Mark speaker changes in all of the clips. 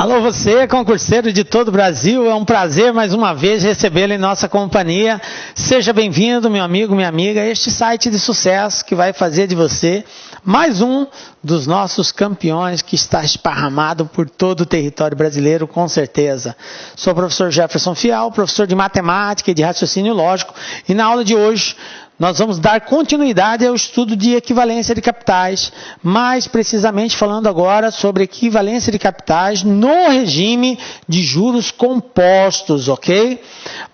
Speaker 1: Alô você, concurseiro de todo o Brasil, é um prazer mais uma vez recebê-lo em nossa companhia. Seja bem-vindo, meu amigo, minha amiga, a este site de sucesso que vai fazer de você mais um dos nossos campeões que está esparramado por todo o território brasileiro, com certeza. Sou o professor Jefferson Fial, professor de matemática e de raciocínio lógico, e na aula de hoje nós vamos dar continuidade ao estudo de equivalência de capitais, mais precisamente falando agora sobre equivalência de capitais no regime de juros compostos, ok?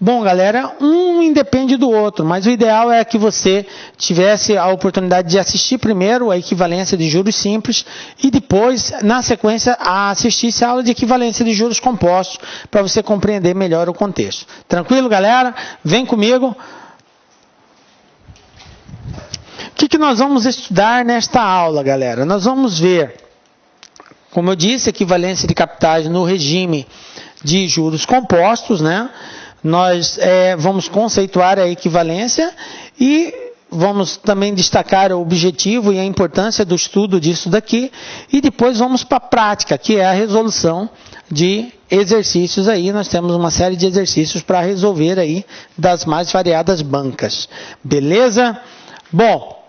Speaker 1: Bom, galera, um independe do outro, mas o ideal é que você tivesse a oportunidade de assistir primeiro a equivalência de juros simples e depois, na sequência, assistisse a aula de equivalência de juros compostos para você compreender melhor o contexto. Tranquilo, galera? Vem comigo. O que nós vamos estudar nesta aula, galera? Nós vamos ver, como eu disse, equivalência de capitais no regime de juros compostos, né? Nós vamos conceituar a equivalência e vamos também destacar o objetivo e a importância do estudo disso daqui. E depois vamos para a prática, que é a resolução de exercícios aí. Nós temos uma série de exercícios para resolver aí das mais variadas bancas. Beleza? Bom,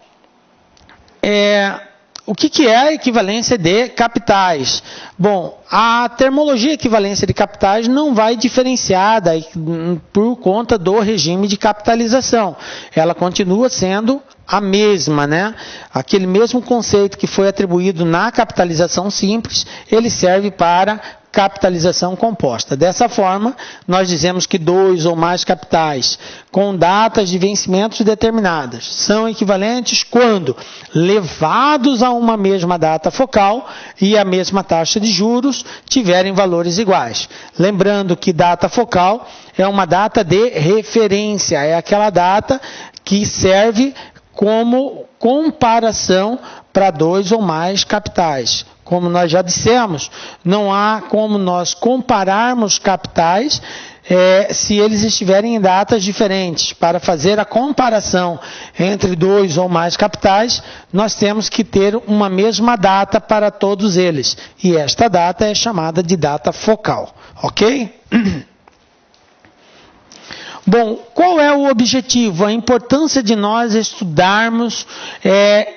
Speaker 1: o que é a equivalência de capitais? Bom, a termologia equivalência de capitais não vai diferenciada por conta do regime de capitalização. Ela continua sendo a mesma, né? Aquele mesmo conceito que foi atribuído na capitalização simples, ele serve para capitalização composta. Dessa forma, nós dizemos que dois ou mais capitais com datas de vencimentos determinadas são equivalentes quando levados a uma mesma data focal e a mesma taxa de juros tiverem valores iguais. Lembrando que data focal é uma data de referência, é aquela data que serve como comparação para dois ou mais capitais. Como nós já dissemos, não há como nós compararmos capitais se eles estiverem em datas diferentes. Para fazer a comparação entre dois ou mais capitais, nós temos que ter uma mesma data para todos eles. E esta data é chamada de data focal. Ok? Bom, qual é o objetivo? A importância de nós estudarmos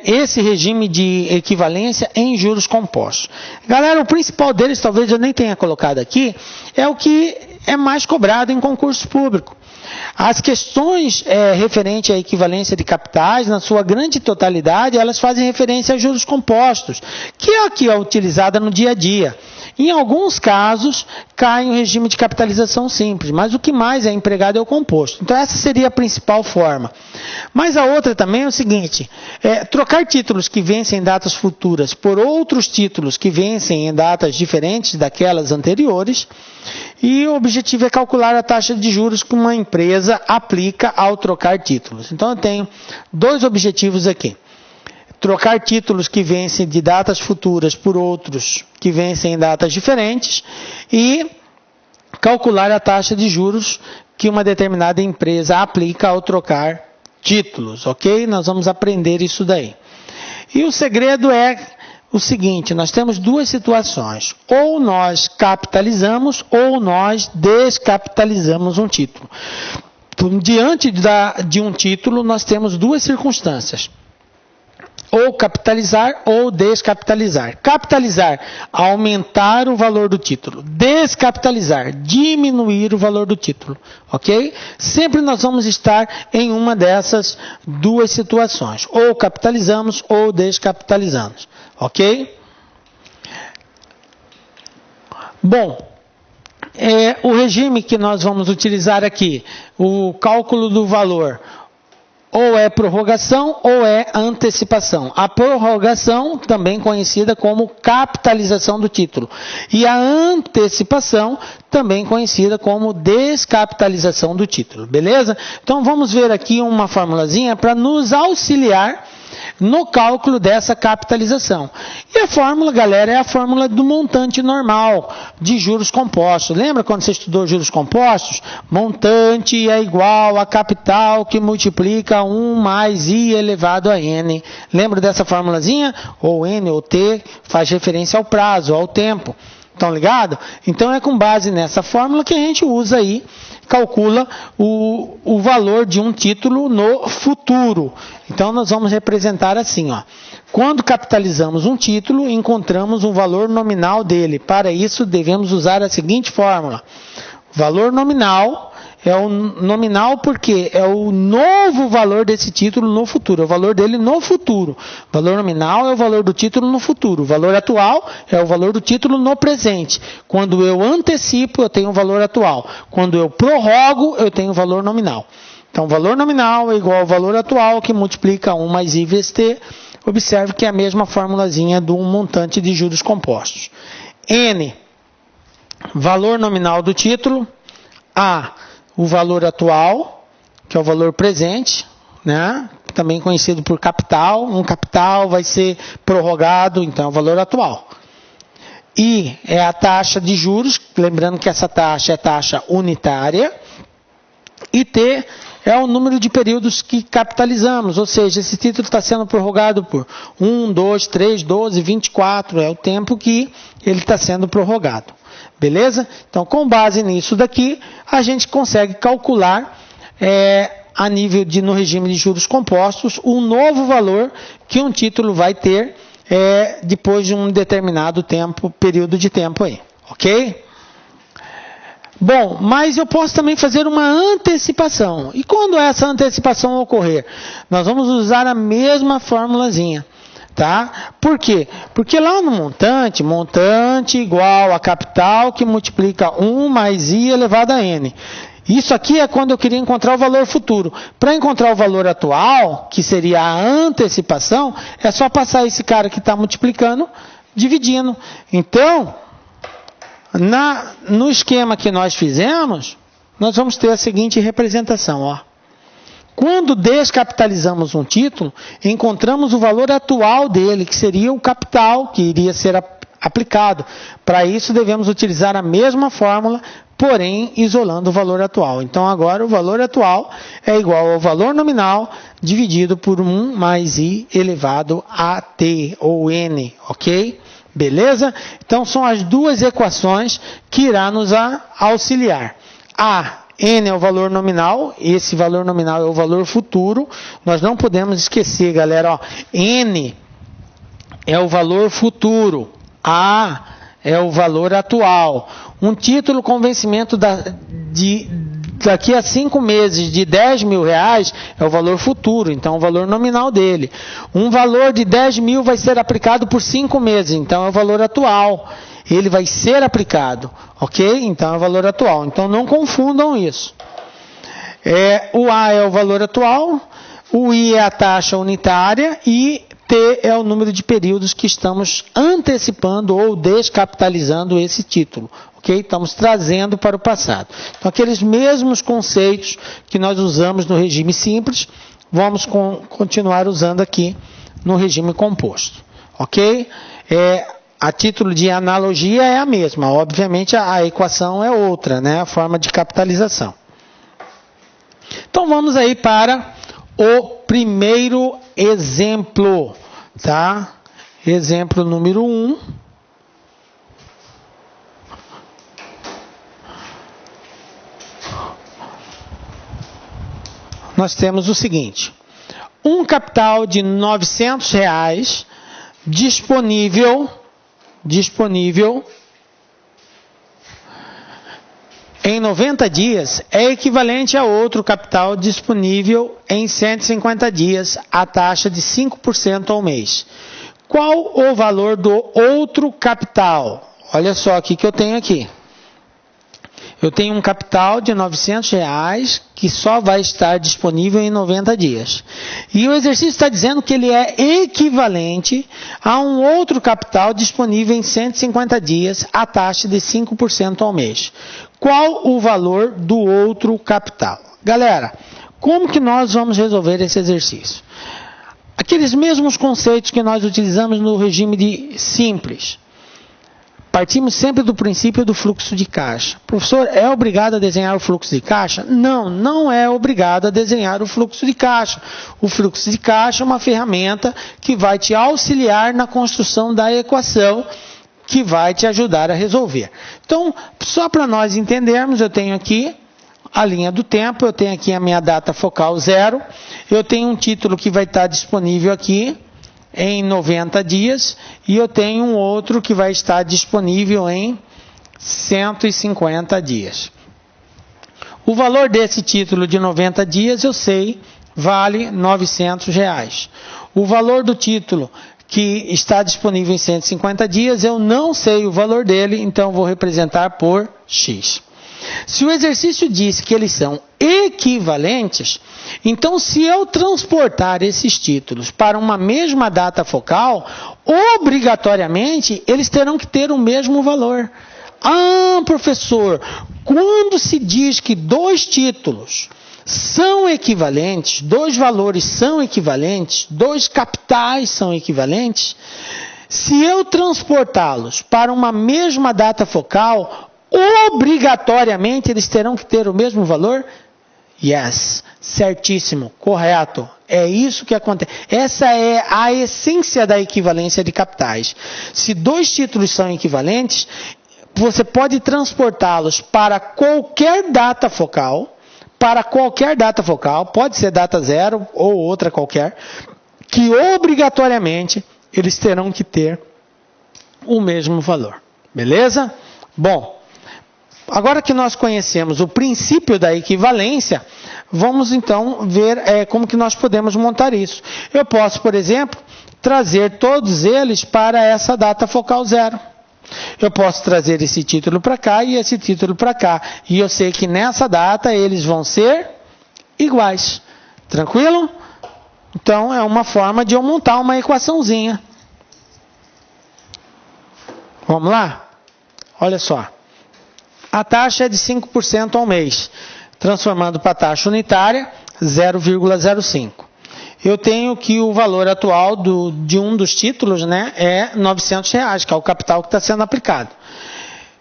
Speaker 1: esse regime de equivalência em juros compostos. Galera, o principal deles, talvez eu nem tenha colocado aqui, é o que é mais cobrado em concurso público. As questões referentes à equivalência de capitais, na sua grande totalidade, elas fazem referência a juros compostos, que é a que é utilizada no dia a dia. Em alguns casos, cai em um regime de capitalização simples, mas o que mais é empregado é o composto. Então, essa seria a principal forma. Mas a outra também é o seguinte, trocar títulos que vencem em datas futuras por outros títulos que vencem em datas diferentes daquelas anteriores, e o objetivo é calcular a taxa de juros que uma empresa aplica ao trocar títulos. Então, eu tenho dois objetivos aqui. Trocar títulos que vencem de datas futuras por outros que vencem em datas diferentes e calcular a taxa de juros que uma determinada empresa aplica ao trocar títulos, ok? Nós vamos aprender isso daí. E o segredo é o seguinte, nós temos duas situações, ou nós capitalizamos ou nós descapitalizamos um título. Diante de um título, nós temos duas circunstâncias. Ou capitalizar ou descapitalizar. Capitalizar, aumentar o valor do título. Descapitalizar, diminuir o valor do título. Ok? Sempre nós vamos estar em uma dessas duas situações. Ou capitalizamos ou descapitalizamos. Ok? Bom, o regime que nós vamos utilizar aqui, o cálculo do valor, ou é prorrogação ou é antecipação. A prorrogação, também conhecida como capitalização do título. E a antecipação, também conhecida como descapitalização do título. Beleza? Então vamos ver aqui uma formulazinha para nos auxiliar no cálculo dessa capitalização. E a fórmula, galera, é a fórmula do montante normal de juros compostos. Lembra quando você estudou juros compostos? Montante é igual a capital que multiplica 1 mais I elevado a N. Lembra dessa formulazinha? Ou N ou T faz referência ao prazo, ao tempo. Estão ligados? Então é com base nessa fórmula que a gente usa aí, calcula o valor de um título no futuro. Então nós vamos representar assim, ó. Quando capitalizamos um título, encontramos um valor nominal dele. Para isso devemos usar a seguinte fórmula. Valor nominal é o nominal porque é o novo valor desse título no futuro, é o valor dele no futuro. Valor nominal é o valor do título no futuro. O valor atual é o valor do título no presente. Quando eu antecipo, eu tenho o valor atual. Quando eu prorrogo, eu tenho o valor nominal. Então, valor nominal é igual ao valor atual, que multiplica 1 mais I vezes T. Observe que é a mesma formulazinha do montante de juros compostos. N, valor nominal do título. A, o valor atual, que é o valor presente, né? Também conhecido por capital. Um capital vai ser prorrogado, então é o valor atual. I é a taxa de juros, lembrando que essa taxa é taxa unitária. E T é o número de períodos que capitalizamos, ou seja, esse título está sendo prorrogado por 1, 2, 3, 12, 24, é o tempo que ele está sendo prorrogado. Beleza? Então, com base nisso daqui, a gente consegue calcular a nível no regime de juros compostos, o novo valor que um título vai ter depois de um determinado período de tempo aí. Ok? Bom, mas eu posso também fazer uma antecipação. E quando essa antecipação ocorrer? Nós vamos usar a mesma formulazinha. Tá? Por quê? Porque lá no montante igual a capital que multiplica 1 mais I elevado a N. Isso aqui é quando eu queria encontrar o valor futuro. Para encontrar o valor atual, que seria a antecipação, é só passar esse cara que está multiplicando, dividindo. Então, no esquema que nós fizemos, nós vamos ter a seguinte representação, ó. Quando descapitalizamos um título, encontramos o valor atual dele, que seria o capital que iria ser aplicado. Para isso, devemos utilizar a mesma fórmula, porém isolando o valor atual. Então, agora o valor atual é igual ao valor nominal dividido por 1 mais I elevado a T, ou N, ok? Beleza? Então, são as duas equações que irá nos auxiliar. N é o valor nominal, esse valor nominal é o valor futuro. Nós não podemos esquecer, galera, ó, N é o valor futuro, A é o valor atual. Um título com vencimento daqui a 5 meses de 10 mil reais é o valor futuro, então é o valor nominal dele. Um valor de 10 mil vai ser aplicado por 5 meses, então é o valor atual. Ele vai ser aplicado, ok? Então é o valor atual. Então não confundam isso. O A é o valor atual, o I é a taxa unitária e T é o número de períodos que estamos antecipando ou descapitalizando esse título, ok? Estamos trazendo para o passado. Então aqueles mesmos conceitos que nós usamos no regime simples, vamos continuar usando aqui no regime composto, ok? A título de analogia é a mesma, obviamente a equação é outra, né? A forma de capitalização. Então vamos aí para o primeiro exemplo, tá? Exemplo número 1. Nós temos o seguinte: um capital de R$900 disponível em 90 dias é equivalente a outro capital disponível em 150 dias, a taxa de 5% ao mês. Qual o valor do outro capital? Olha só o que eu tenho aqui. Eu tenho um capital de R$900 que só vai estar disponível em 90 dias. E o exercício está dizendo que ele é equivalente a um outro capital disponível em 150 dias, a taxa de 5% ao mês. Qual o valor do outro capital? Galera, como que nós vamos resolver esse exercício? Aqueles mesmos conceitos que nós utilizamos no regime de simples. Partimos sempre do princípio do fluxo de caixa. Professor, é obrigado a desenhar o fluxo de caixa? Não, não é obrigado a desenhar o fluxo de caixa. O fluxo de caixa é uma ferramenta que vai te auxiliar na construção da equação que vai te ajudar a resolver. Então, só para nós entendermos, eu tenho aqui a linha do tempo, eu tenho aqui a minha data focal 0, eu tenho um título que vai estar disponível aqui em 90 dias e eu tenho um outro que vai estar disponível em 150 dias. O valor desse título de 90 dias, eu sei, vale R$ 900. O valor do título que está disponível em 150 dias, eu não sei o valor dele, então vou representar por X. Se o exercício diz que eles são equivalentes, então se eu transportar esses títulos para uma mesma data focal, obrigatoriamente eles terão que ter o mesmo valor. Ah, professor, quando se diz que dois títulos são equivalentes, dois valores são equivalentes, dois capitais são equivalentes, se eu transportá-los para uma mesma data focal, obrigatoriamente eles terão que ter o mesmo valor? Yes, certíssimo, correto. É isso que acontece. Essa é a essência da equivalência de capitais. Se dois títulos são equivalentes, você pode transportá-los para qualquer data focal, pode ser data 0 ou outra qualquer, que obrigatoriamente eles terão que ter o mesmo valor. Beleza? Bom, agora que nós conhecemos o princípio da equivalência, vamos então ver como que nós podemos montar isso. Eu posso, por exemplo, trazer todos eles para essa data focal 0. Eu posso trazer esse título para cá e esse título para cá. E eu sei que nessa data eles vão ser iguais. Tranquilo? Então é uma forma de eu montar uma equaçãozinha. Vamos lá? Olha só. A taxa é de 5% ao mês. Transformando para a taxa unitária, 0,05. Eu tenho que o valor atual de um dos títulos, né, é R$ 900, que é o capital que está sendo aplicado.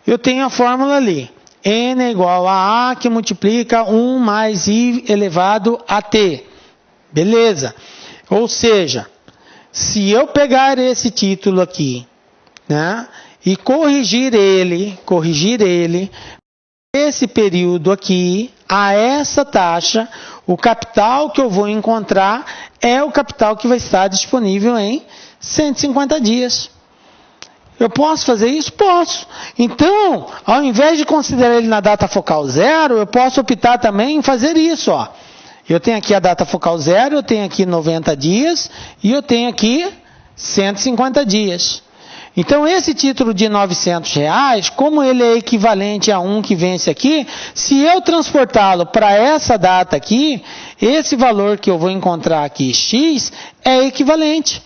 Speaker 1: Eu tenho a fórmula ali. N é igual a A que multiplica 1 mais I elevado a T. Beleza. Ou seja, se eu pegar esse título aqui, né, e corrigir ele, esse período aqui, a essa taxa, o capital que eu vou encontrar é o capital que vai estar disponível em 150 dias. Eu posso fazer isso? Posso. Então, ao invés de considerar ele na data focal 0, eu posso optar também em fazer isso. Ó. Eu tenho aqui a data focal 0, eu tenho aqui 90 dias e eu tenho aqui 150 dias. Então, esse título de R$ 900, como ele é equivalente a um que vence aqui, se eu transportá-lo para essa data aqui, esse valor que eu vou encontrar aqui, X, é equivalente.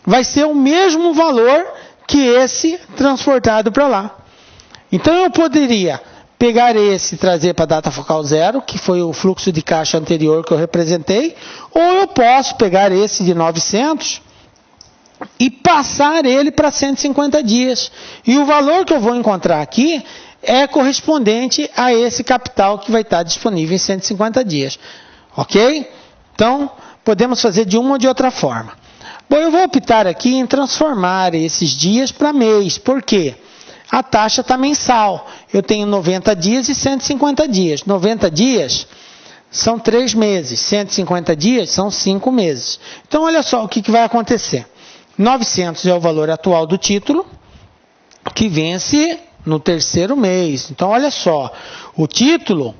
Speaker 1: Vai ser o mesmo valor que esse transportado para lá. Então, eu poderia pegar esse e trazer para a data focal 0, que foi o fluxo de caixa anterior que eu representei, ou eu posso pegar esse de 900 e passar ele para 150 dias. E o valor que eu vou encontrar aqui é correspondente a esse capital que vai estar disponível em 150 dias. Ok? Então, podemos fazer de uma ou de outra forma. Bom, eu vou optar aqui em transformar esses dias para mês. Por quê? A taxa está mensal. Eu tenho 90 dias e 150 dias. 90 dias são 3 meses. 150 dias são 5 meses. Então, olha só o que vai acontecer. 900 é o valor atual do título, que vence no terceiro mês. Então, olha só, o título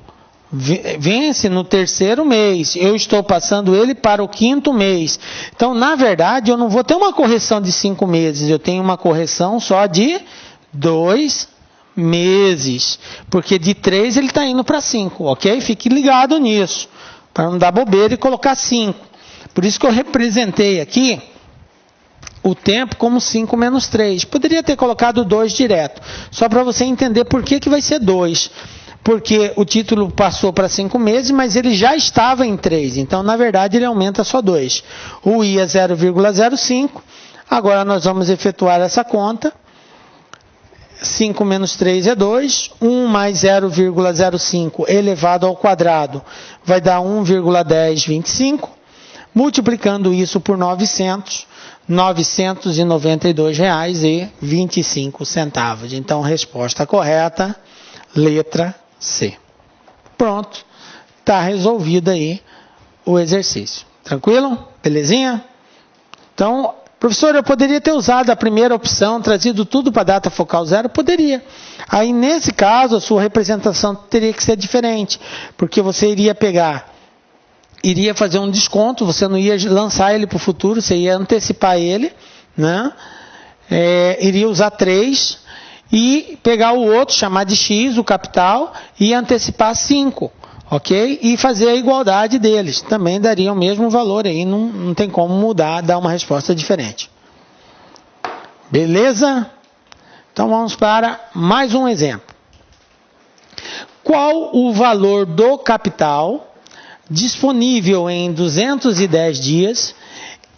Speaker 1: vence no terceiro mês. Eu estou passando ele para o 5º mês. Então, na verdade, eu não vou ter uma correção de 5 meses. Eu tenho uma correção só de 2 meses. Porque de 3 ele está indo para 5, ok? Fique ligado nisso, para não dar bobeira e colocar 5. Por isso que eu representei aqui o tempo como 5 menos 3. Poderia ter colocado 2 direto. Só para você entender por que vai ser 2. Porque o título passou para 5 meses, mas ele já estava em 3. Então, na verdade, ele aumenta só 2. O I é 0,05. Agora, nós vamos efetuar essa conta. 5 menos 3 é 2. 1 mais 0,05 elevado ao quadrado vai dar 1,1025. Multiplicando isso por 900, R$ 992,25. Então, resposta correta, letra C. Pronto, está resolvido aí o exercício. Tranquilo? Belezinha? Então, professor, eu poderia ter usado a primeira opção, trazido tudo para a data focal 0? Poderia. Aí, nesse caso, a sua representação teria que ser diferente, porque você iria fazer um desconto, você não ia lançar ele para o futuro, você ia antecipar ele, né? Iria usar 3 e pegar o outro, chamar de X, o capital, e antecipar 5, ok? E fazer a igualdade deles. Também daria o mesmo valor aí, não tem como mudar, dar uma resposta diferente. Beleza? Então vamos para mais um exemplo. Qual o valor do capital disponível em 210 dias,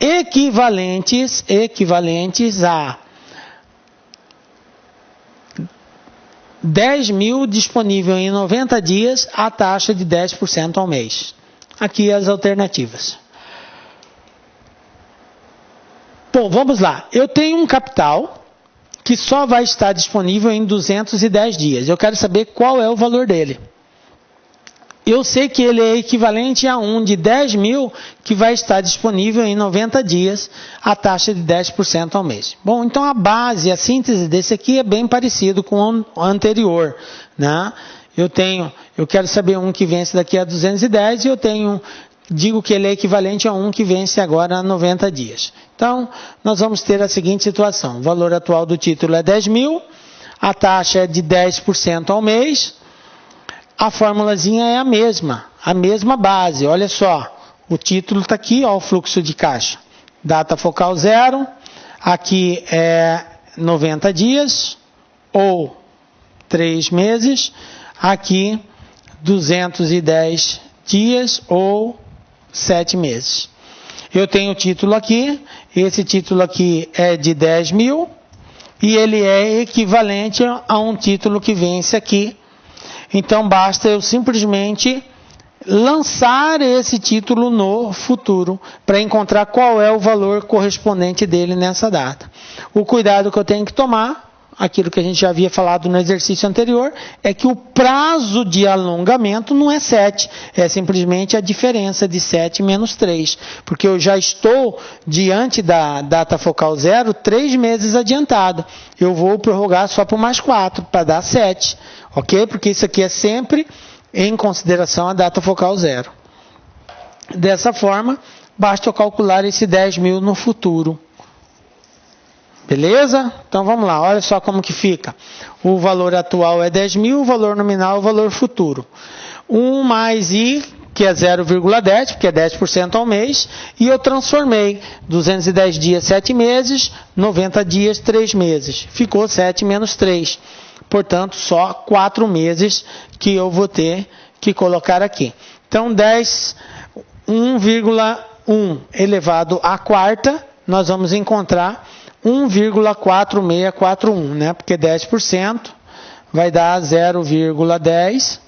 Speaker 1: equivalentes a 10.000 disponível em 90 dias, a taxa de 10% ao mês? Aqui as alternativas. Bom, vamos lá. Eu tenho um capital que só vai estar disponível em 210 dias. Eu quero saber qual é o valor dele. Eu sei que ele é equivalente a um de 10.000 que vai estar disponível em 90 dias, a taxa de 10% ao mês. Bom, então a base, a síntese desse aqui é bem parecido com o anterior, né? Eu quero saber um que vence daqui a 210 e digo que ele é equivalente a um que vence agora a 90 dias. Então, nós vamos ter a seguinte situação. O valor atual do título é 10.000, a taxa é de 10% ao mês. A formulazinha é a mesma base. Olha só, o título está aqui, ó, o fluxo de caixa. Data focal 0, aqui é 90 dias ou 3 meses, aqui 210 dias ou 7 meses. Eu tenho o título aqui, esse título aqui é de 10.000 e ele é equivalente a um título que vence aqui. Então, basta eu simplesmente lançar esse título no futuro para encontrar qual é o valor correspondente dele nessa data. O cuidado que eu tenho que tomar, aquilo que a gente já havia falado no exercício anterior, é que o prazo de alongamento não é 7, é simplesmente a diferença de 7 menos 3, porque eu já estou diante da data focal 0 3 meses adiantado. Eu vou prorrogar só por mais 4, para dar 7. Ok? Porque isso aqui é sempre em consideração a data focal 0. Dessa forma, basta eu calcular esse 10.000 no futuro. Beleza? Então vamos lá, olha só como que fica. O valor atual é 10.000, o valor nominal é o valor futuro. 1 mais I, que é 0,10, porque é 10% ao mês, e eu transformei 210 dias 7 meses, 90 dias 3 meses. Ficou 7 menos 3. Portanto, só 4 meses que eu vou ter que colocar aqui. Então, 1,1 elevado à quarta, nós vamos encontrar 1,4641, né? Porque 10% vai dar 0,10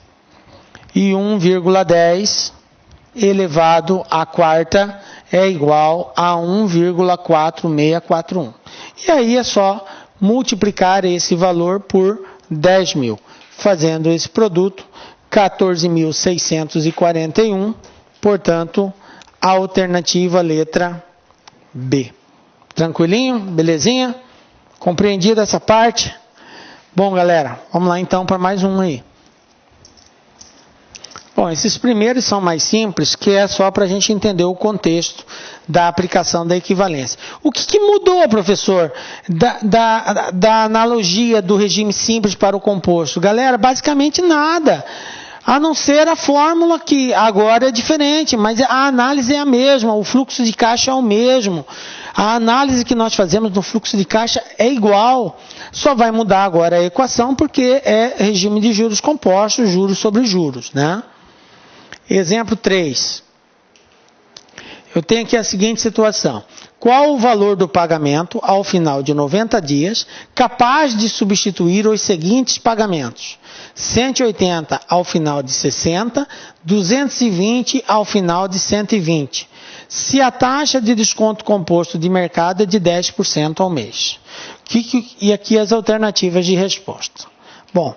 Speaker 1: e 1,10 elevado à quarta é igual a 1,4641. E aí é só multiplicar esse valor por 10.000, fazendo esse produto 14.641, portanto, a alternativa letra B. Tranquilinho? Belezinha? Compreendido essa parte? Bom, galera, vamos lá então para mais um aí. Bom, esses primeiros são mais simples, que é só para a gente entender o contexto da aplicação da equivalência. O que mudou, professor, da analogia do regime simples para o composto? Galera, basicamente nada, a não ser a fórmula que agora é diferente, mas a análise é a mesma, o fluxo de caixa é o mesmo. A análise que nós fazemos no fluxo de caixa é igual, só vai mudar agora a equação porque é regime de juros compostos, juros sobre juros, né? Exemplo 3. Eu tenho aqui a seguinte situação. Qual o valor do pagamento ao final de 90 dias capaz de substituir os seguintes pagamentos? 180 ao final de 60, 220 ao final de 120. se a taxa de desconto composto de mercado é de 10% ao mês. E aqui as alternativas de resposta. Bom,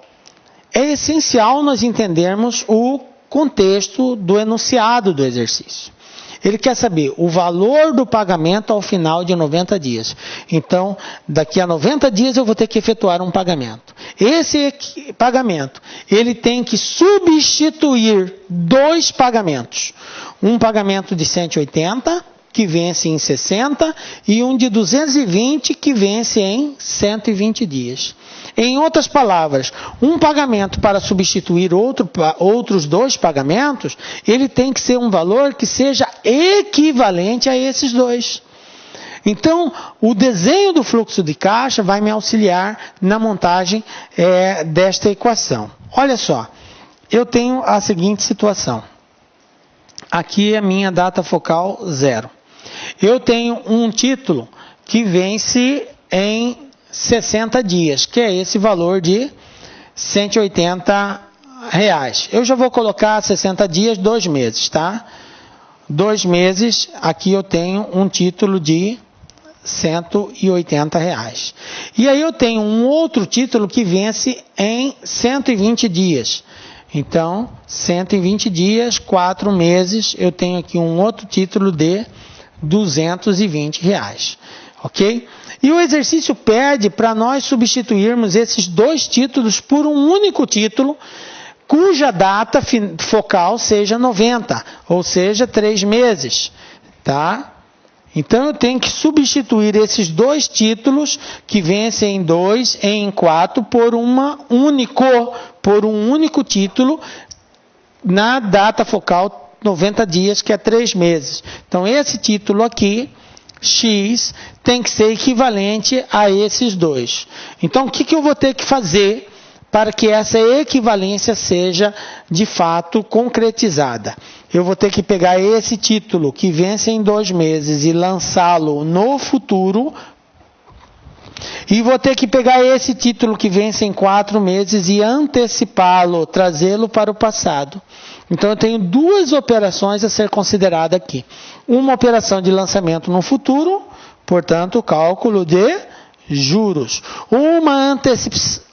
Speaker 1: é essencial nós entendermos o contexto do enunciado do exercício. Ele quer saber o valor do pagamento ao final de 90 dias. Então, daqui a 90 dias eu vou ter que efetuar um pagamento. Esse pagamento, ele tem que substituir 2 pagamentos. Um pagamento de 180, que vence em 60, e um de 220, que vence em 120 dias. Em outras palavras, um pagamento para substituir outros 2 pagamentos, ele tem que ser um valor que seja equivalente a esses 2. Então, o desenho do fluxo de caixa vai me auxiliar na montagem desta equação. Olha só, eu tenho a seguinte situação. Aqui é a minha data focal 0. Eu tenho um título que vence em 60 dias, que é esse valor de R$180. Eu já vou colocar 60 dias, 2 meses, tá? 2 meses, aqui eu tenho um título de R$180. E aí eu tenho um outro título que vence em 120 dias. Então, 120 dias, 4 meses, eu tenho aqui um outro título de R$220. Ok? E o exercício pede para nós substituirmos esses 2 títulos por um único título, cuja data focal seja 90, ou seja, 3 meses. Tá? Então, eu tenho que substituir esses 2 títulos, que vencem em 2, em 4, por um único título, na data focal 90 dias, que é 3 meses. Então, esse título aqui, X, tem que ser equivalente a esses 2. Então, o que eu vou ter que fazer para que essa equivalência seja, de fato, concretizada? Eu vou ter que pegar esse título que vence em 2 meses e lançá-lo no futuro. E vou ter que pegar esse título que vence em 4 meses e antecipá-lo, trazê-lo para o passado. Então, eu tenho 2 operações a ser considerada aqui. Uma operação de lançamento no futuro, portanto, cálculo de juros.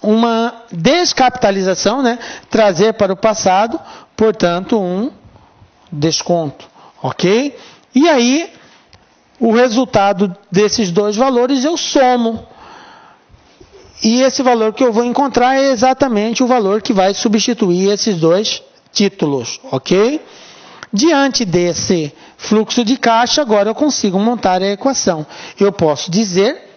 Speaker 1: Uma descapitalização, né? Trazer para o passado, portanto, um desconto. Ok? E aí, o resultado desses 2 valores eu somo. E esse valor que eu vou encontrar é exatamente o valor que vai substituir esses 2 títulos, ok? Diante desse fluxo de caixa, agora eu consigo montar a equação. Eu posso dizer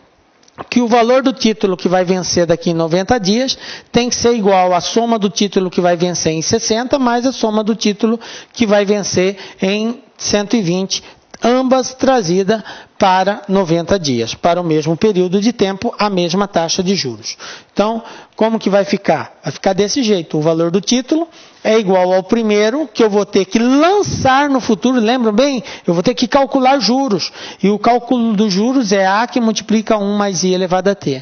Speaker 1: que o valor do título que vai vencer daqui em 90 dias tem que ser igual à soma do título que vai vencer em 60, mais a soma do título que vai vencer em 120, ambas trazidas para 90 dias, para o mesmo período de tempo, a mesma taxa de juros. Então, como que vai ficar? Vai ficar desse jeito, o valor do título é igual ao primeiro, que eu vou ter que lançar no futuro, lembram bem? Eu vou ter que calcular juros, e o cálculo dos juros é A que multiplica 1 mais I elevado a T.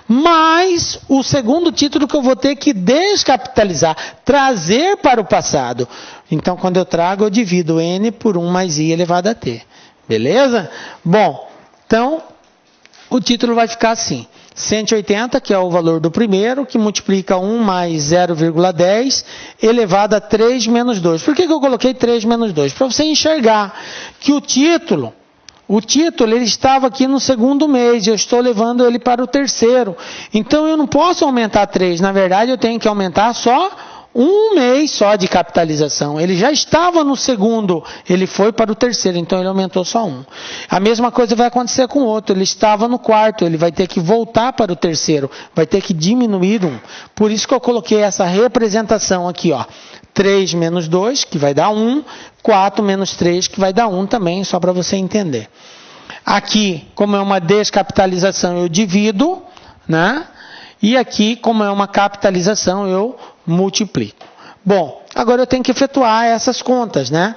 Speaker 1: Mais o segundo título que eu vou ter que descapitalizar, trazer para o passado. Então, quando eu trago, eu divido N por 1 mais I elevado a T. Beleza? Bom, então, o título vai ficar assim. 180, que é o valor do primeiro, que multiplica 1 mais 0,10, elevado a 3 menos 2. Por que eu coloquei 3 menos 2? Para você enxergar que o título ele estava aqui no segundo mês, eu estou levando ele para o terceiro. Então, eu não posso aumentar 3. Na verdade, eu tenho que aumentar só 1 mês só de capitalização. Ele já estava no segundo, ele foi para o terceiro, então ele aumentou só 1. A mesma coisa vai acontecer com o outro. Ele estava no quarto, ele vai ter que voltar para o terceiro, vai ter que diminuir 1. Por isso que eu coloquei essa representação aqui, ó. 3 menos 2, que vai dar 1, 4 menos 3, que vai dar 1 também, só para você entender. Aqui, como é uma descapitalização, eu divido, né? E aqui, como é uma capitalização, eu multiplico. Bom, agora eu tenho que efetuar essas contas, né?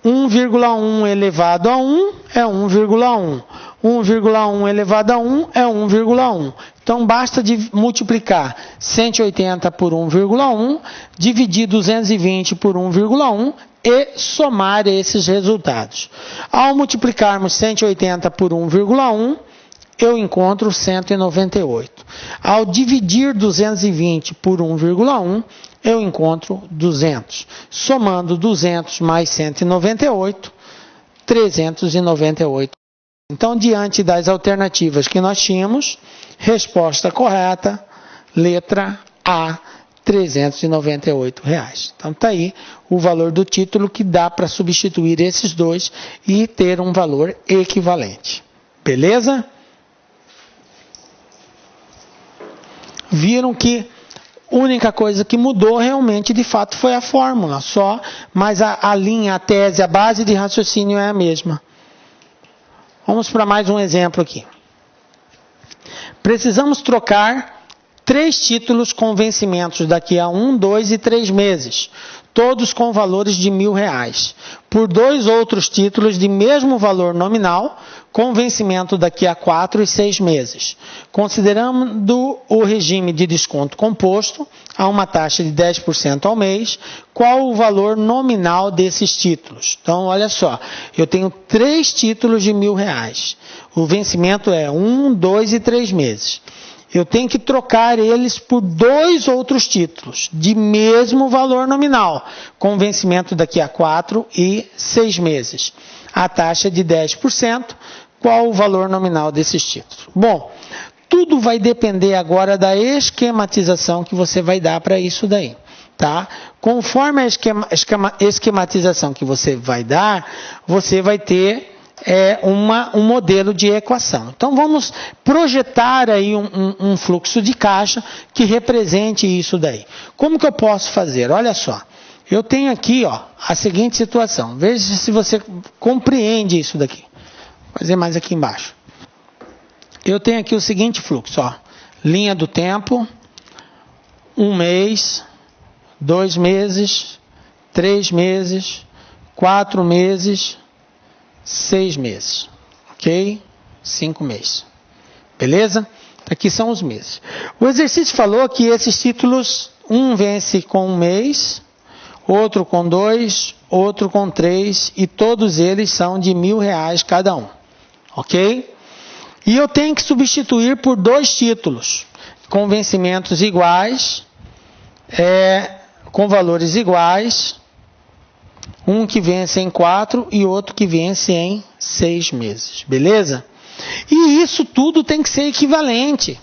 Speaker 1: 1,1 elevado a 1 é 1,1. 1,1 elevado a 1 é 1,1. Então, basta multiplicar 180 por 1,1, dividir 220 por 1,1, e somar esses resultados. Ao multiplicarmos 180 por 1,1, eu encontro 198. Ao dividir 220 por 1,1, eu encontro 200. Somando 200 mais 198, 398. Então, diante das alternativas que nós tínhamos, resposta correta, letra A, R$ 398. Então, está aí o valor do título que dá para substituir esses dois e ter um valor equivalente. Beleza? Viram que a única coisa que mudou realmente, de fato, foi a fórmula só, mas a linha, a tese, a base de raciocínio é a mesma. Vamos para mais um exemplo aqui. Precisamos trocar 3 títulos com vencimentos daqui a 1, 2 e 3 meses, todos com valores de R$1.000, por 2 outros títulos de mesmo valor nominal, com vencimento daqui a 4 e 6 meses. Considerando o regime de desconto composto, a uma taxa de 10% ao mês, qual o valor nominal desses títulos? Então, olha só, eu tenho 3 títulos de R$1.000. O vencimento é 1, 2 e 3 meses. Eu tenho que trocar eles por 2 outros títulos, de mesmo valor nominal, com vencimento daqui a 4 e 6 meses. A taxa de 10%, qual o valor nominal desses títulos? Bom, tudo vai depender agora da esquematização que você vai dar para isso daí. Tá? Conforme a esquematização que você vai dar, você vai ter um modelo de equação. Então, vamos projetar aí um fluxo de caixa que represente isso daí. Como que eu posso fazer? Olha só, eu tenho aqui a seguinte situação. Veja se você compreende isso daqui. Vou fazer mais aqui embaixo. Eu tenho aqui o seguinte fluxo. Linha do tempo, 1 mês, 2 meses, 3 meses, 4 meses, 6 meses, ok? 5 meses, beleza? Aqui são os meses. O exercício falou que esses títulos, um vence com 1 mês, outro com 2, outro com 3, e todos eles são de R$1.000 cada um, ok? E eu tenho que substituir por 2 títulos, com vencimentos iguais, com valores iguais, um que vence em 4 e outro que vence em 6 meses. Beleza? E isso tudo tem que ser equivalente.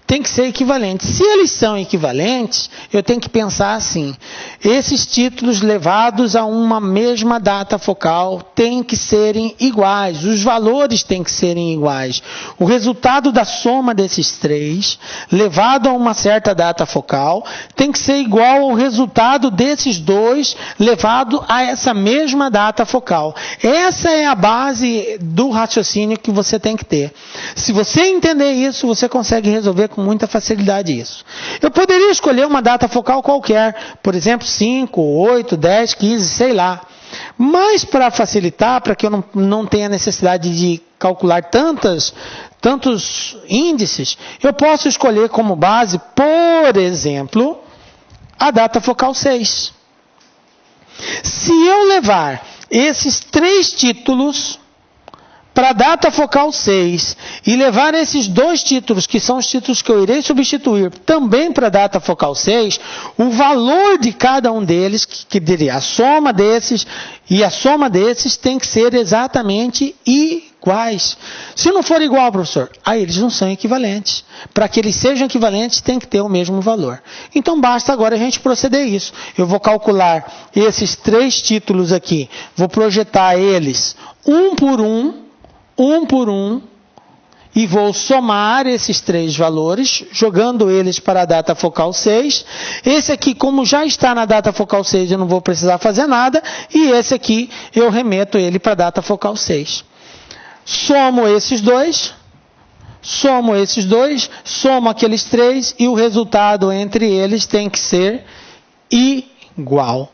Speaker 1: Tem que ser equivalente. Se eles são equivalentes, eu tenho que pensar assim. Esses títulos levados a uma mesma data focal têm que serem iguais. Os valores têm que serem iguais. O resultado da soma desses 3, levado a uma certa data focal, tem que ser igual ao resultado desses 2, levado a essa mesma data focal. Essa é a base do raciocínio que você tem que ter. Se você entender isso, você consegue resolver com muita facilidade isso. Eu poderia escolher uma data focal qualquer, por exemplo, 5, 8, 10, 15, sei lá. Mas para facilitar, para que eu não tenha necessidade de calcular tantos índices, eu posso escolher como base, por exemplo, a data focal 6. Se eu levar esses 3 títulos para a data focal 6 e levar esses 2 títulos, que são os títulos que eu irei substituir, também para a data focal 6, o valor de cada um deles, que diria a soma desses e a soma desses, tem que ser exatamente iguais. Se não for igual, professor, aí eles não são equivalentes. Para que eles sejam equivalentes, tem que ter o mesmo valor. Então, basta agora a gente proceder isso. Eu vou calcular esses 3 títulos aqui, vou projetar eles um por um, e vou somar esses 3 valores, jogando eles para a data focal 6. Esse aqui, como já está na data focal 6, eu não vou precisar fazer nada, e esse aqui eu remeto ele para a data focal 6. Somo esses dois, somo aqueles 3, e o resultado entre eles tem que ser igual.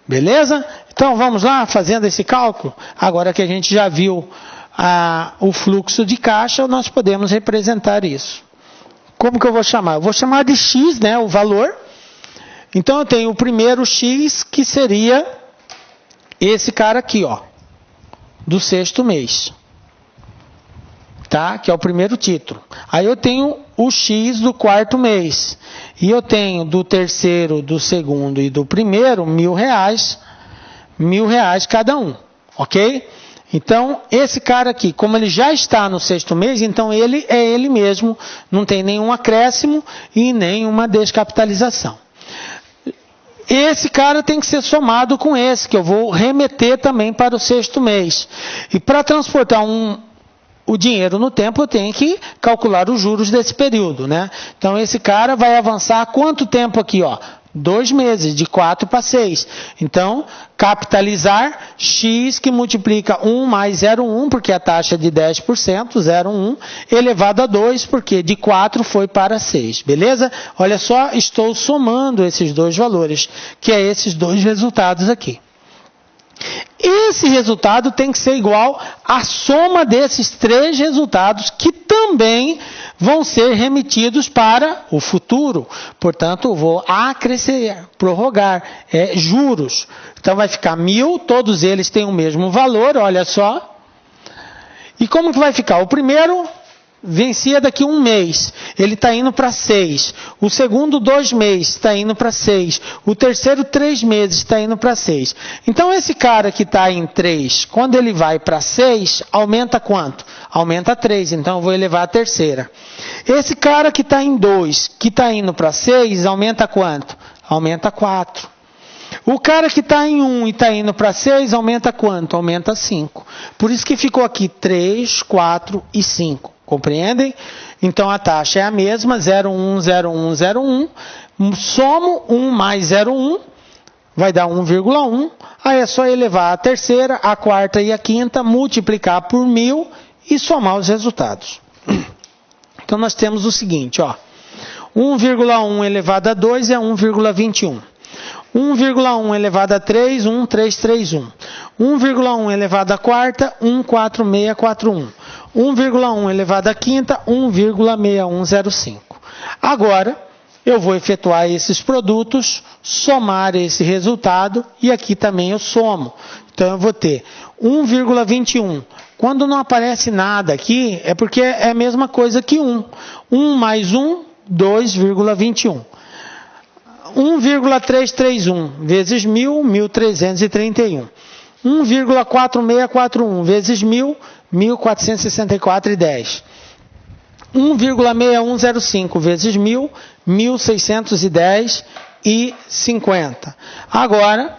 Speaker 1: Beleza? Então vamos lá, fazendo esse cálculo. Agora que a gente já viu o fluxo de caixa, nós podemos representar isso. Como que eu vou chamar? Eu vou chamar de X, né, o valor. Então eu tenho o primeiro X, que seria esse cara aqui, ó, do sexto mês, tá? Que é o primeiro título. Aí eu tenho o X do quarto mês. E eu tenho do terceiro, do segundo e do primeiro, R$1.000, R$1.000 cada um, ok? Então, esse cara aqui, como ele já está no sexto mês, então ele é ele mesmo, não tem nenhum acréscimo e nenhuma descapitalização. Esse cara tem que ser somado com esse, que eu vou remeter também para o sexto mês. E para transportar o dinheiro no tempo, eu tenho que calcular os juros desse período, né? Então, esse cara vai avançar quanto tempo aqui, ó? 2 meses, de 4 para 6. Então, capitalizar X que multiplica 1 mais 0,1, porque a taxa é de 10%, 0,1, elevado a 2, porque de 4 foi para 6, beleza? Olha só, estou somando esses dois valores, que é esses dois resultados aqui. Esse resultado tem que ser igual à soma desses 3 resultados que também vão ser remetidos para o futuro. Portanto, eu vou acrescer, prorrogar, juros. Então, vai ficar 1.000, todos eles têm o mesmo valor, olha só. E como que vai ficar? O primeiro vencia daqui 1 mês, ele está indo para 6. O segundo, 2 meses, está indo para 6. O terceiro, 3 meses, está indo para 6. Então, esse cara que está em 3, quando ele vai para 6, aumenta quanto? Aumenta 3, então eu vou elevar a terceira. Esse cara que está em 2, que está indo para 6, aumenta quanto? Aumenta 4. O cara que está em 1 e está indo para 6, aumenta quanto? Aumenta 5. Por isso que ficou aqui 3, 4 e 5. Compreendem? Então, a taxa é a mesma, 0,1, 0,1, 0,1. Somo 1 mais 0,1, vai dar 1,1. Aí é só elevar a terceira, a quarta e a quinta, multiplicar por 1.000 e somar os resultados. Então, nós temos o seguinte, ó. 1,1 elevado a 2 é 1,21. 1,1 elevado a 3, 1,331. 1,1 elevado à quarta, 1,4641. 1,1 elevado à quinta, 1,6105. Agora, eu vou efetuar esses produtos, somar esse resultado e aqui também eu somo. Então, eu vou ter 1,21. Quando não aparece nada aqui, é porque é a mesma coisa que 1. 1 mais 1, 2,21. 1,331 vezes 1.000, 1.331. 1,4641 vezes 1.000, 1.464,10. 1,6105 vezes 1.000, 1.610,50. Agora,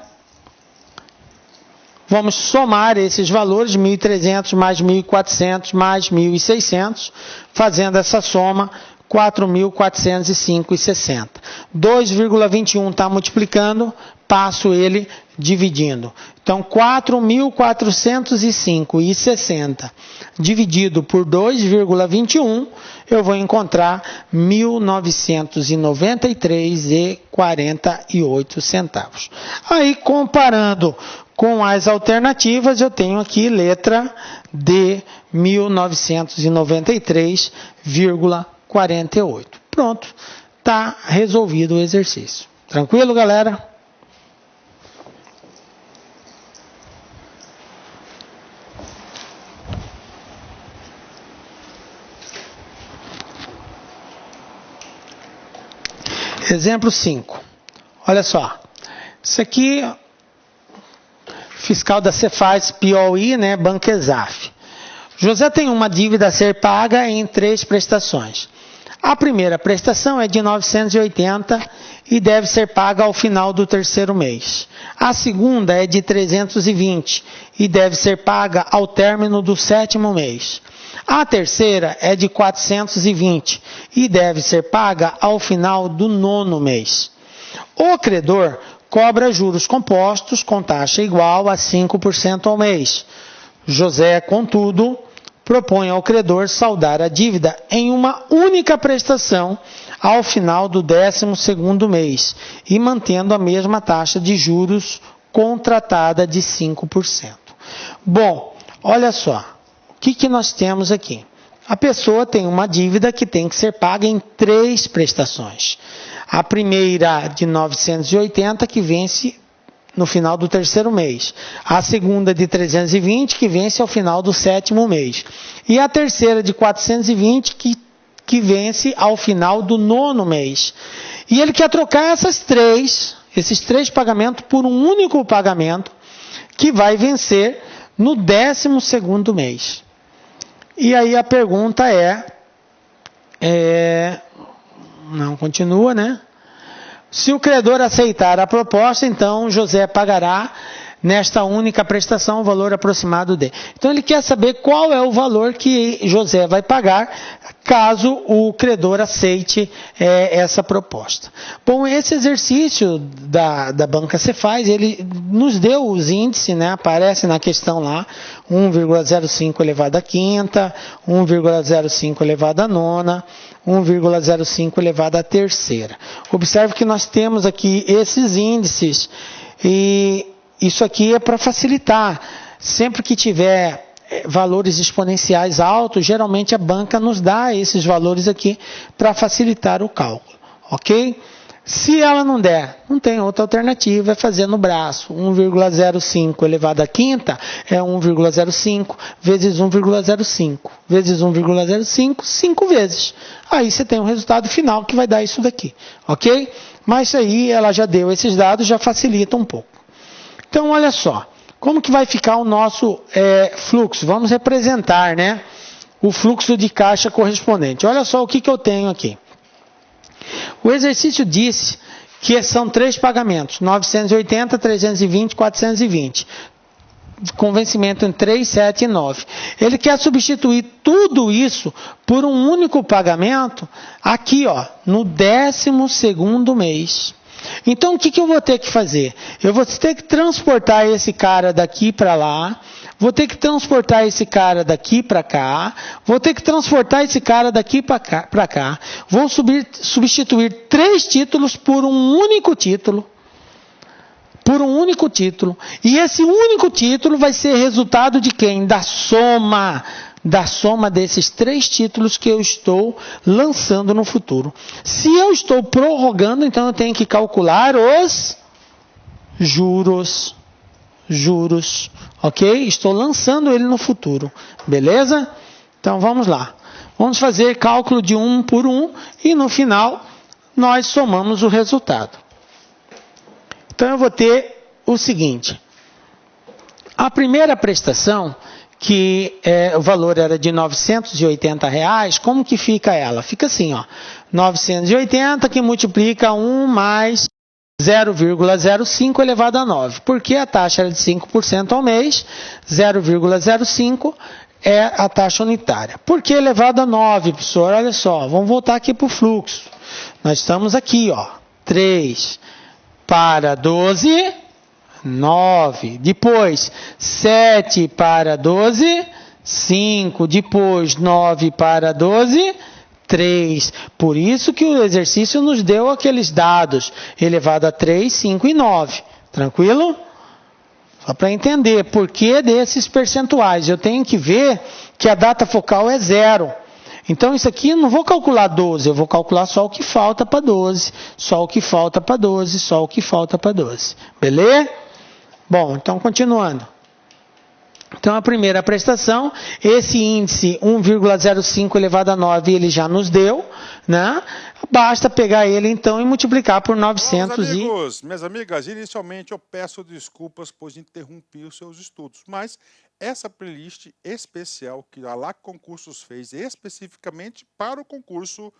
Speaker 1: vamos somar esses valores, 1.300 mais 1.400 mais 1.600, fazendo essa soma, 4.405,60. 2,21 está multiplicando, passo ele dividindo. Então, 4.405,60 dividido por 2,21, eu vou encontrar 1.993,48. Aí, comparando com as alternativas, eu tenho aqui letra D, 1.993,48. Pronto, está resolvido o exercício. Tranquilo, galera? Exemplo 5. Olha só. Isso aqui, fiscal da Cefaz Piauí, né, Banquesaf. José tem uma dívida a ser paga em 3 prestações. A primeira prestação é de 980 e deve ser paga ao final do terceiro mês. A segunda é de 320 e deve ser paga ao término do sétimo mês. A terceira é de 420 e deve ser paga ao final do nono mês. O credor cobra juros compostos com taxa igual a 5% ao mês. José, contudo, propõe ao credor saldar a dívida em uma única prestação ao final do 12º mês e mantendo a mesma taxa de juros contratada de 5%. Bom, olha só, o que nós temos aqui? A pessoa tem uma dívida que tem que ser paga em 3 prestações. A primeira de 980 que vence no final do terceiro mês. A segunda de 320, que vence ao final do sétimo mês. E a terceira de 420, que vence ao final do nono mês. E ele quer trocar esses três pagamentos por um único pagamento que vai vencer no 12º mês. E aí a pergunta não continua, né? Se o credor aceitar a proposta, então José pagará nesta única prestação o valor aproximado de. Então ele quer saber qual é o valor que José vai pagar caso o credor aceite essa proposta. Bom, esse exercício da banca Cefaz, ele nos deu os índices, né? Aparece na questão lá, 1,05 elevado à quinta, 1,05 elevado à nona, 1,05 elevado à terceira. Observe que nós temos aqui esses índices e isso aqui é para facilitar. Sempre que tiver valores exponenciais altos, geralmente a banca nos dá esses valores aqui para facilitar o cálculo, ok? Se ela não der, não tem outra alternativa, é fazer no braço. 1,05 elevado à quinta é 1,05 vezes 1,05 vezes 1,05, 5 vezes. Aí você tem um resultado final que vai dar isso daqui, ok? Mas isso aí, ela já deu esses dados, já facilita um pouco. Então, olha só, como que vai ficar o nosso fluxo? Vamos representar, né, o fluxo de caixa correspondente. Olha só o que eu tenho aqui. O exercício disse que são 3 pagamentos, 980, 320, 420, com vencimento em 3, 7 e 9. Ele quer substituir tudo isso por um único pagamento aqui, ó, no 12º mês. Então, o que eu vou ter que fazer? Eu vou ter que transportar esse cara daqui para lá, vou ter que transportar esse cara daqui para cá, vou ter que transportar esse cara daqui para cá, vou substituir 3 títulos por um único título. E esse único título vai ser resultado de quem? Da soma desses 3 títulos que eu estou lançando no futuro. Se eu estou prorrogando, então eu tenho que calcular os juros, ok? Estou lançando ele no futuro, beleza? Então vamos lá. Vamos fazer cálculo de um por um e no final nós somamos o resultado. Então eu vou ter o seguinte. A primeira prestação, que o valor era de R$ 980, como que fica ela? Fica assim, ó, 980 que multiplica 1 mais 0,05 elevado a 9. Porque a taxa era de 5% ao mês, 0,05 é a taxa unitária. Por que elevado a 9, professor? Olha só, vamos voltar aqui para o fluxo. Nós estamos aqui, ó, 3 para 12, 9. Depois, 7 para 12, 5. Depois, 9 para 12, 3. Por isso que o exercício nos deu aqueles dados, elevado a 3, 5 e 9. Tranquilo? Só para entender por que desses percentuais. Eu tenho que ver que a data focal é 0. Então, isso aqui eu não vou calcular 12, eu vou calcular só o que falta para 12, só o que falta para 12, só o que falta para 12. Beleza? Bom, então continuando. Então, a primeira prestação, esse índice 1,05 elevado a 9, ele já nos deu, né? Basta pegar ele, então, e multiplicar por 900
Speaker 2: Meus amigos, minhas amigas, inicialmente eu peço desculpas, pois interrompi os seus estudos, mas essa playlist especial que a LAC Concursos fez especificamente para o concurso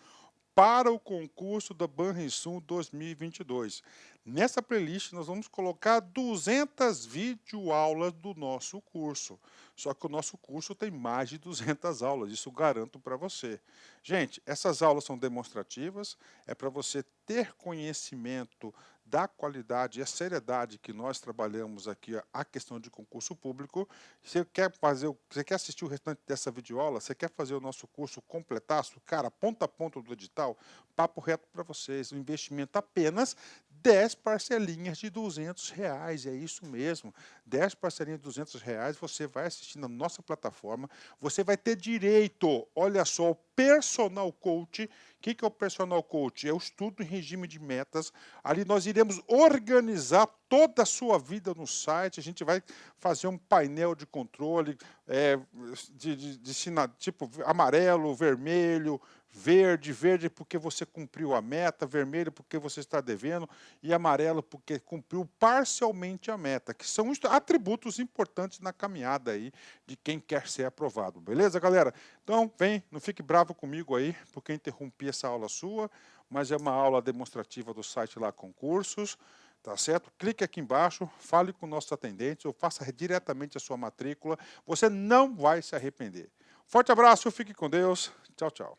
Speaker 2: da Banrisul 2022. Nessa playlist nós vamos colocar 200 videoaulas do nosso curso. Só que o nosso curso tem mais de 200 aulas, isso garanto para você. Gente, essas aulas são demonstrativas, é para você ter conhecimento da qualidade e a seriedade que nós trabalhamos aqui, a questão de concurso público. Você quer assistir o restante dessa videoaula? Você quer fazer o nosso curso completaço? Cara, ponta a ponta do edital, papo reto para vocês, um investimento apenas 10 parcelinhas de R$200, é isso mesmo. 10 parcelinhas de R$200, você vai assistir na nossa plataforma, você vai ter direito, olha só, ao personal coach. O que é o personal coach? É o estudo em regime de metas. Ali nós iremos organizar toda a sua vida no site, a gente vai fazer um painel de controle de tipo amarelo, vermelho, verde porque você cumpriu a meta, vermelho porque você está devendo e amarelo porque cumpriu parcialmente a meta, que são atributos importantes na caminhada aí de quem quer ser aprovado, beleza, galera? Então, vem, não fique bravo comigo aí, porque eu interrompi essa aula sua, mas é uma aula demonstrativa do site lá Concursos, tá certo? Clique aqui embaixo, fale com nossos atendentes ou faça diretamente a sua matrícula, você não vai se arrepender. Forte abraço, fique com Deus, tchau, tchau.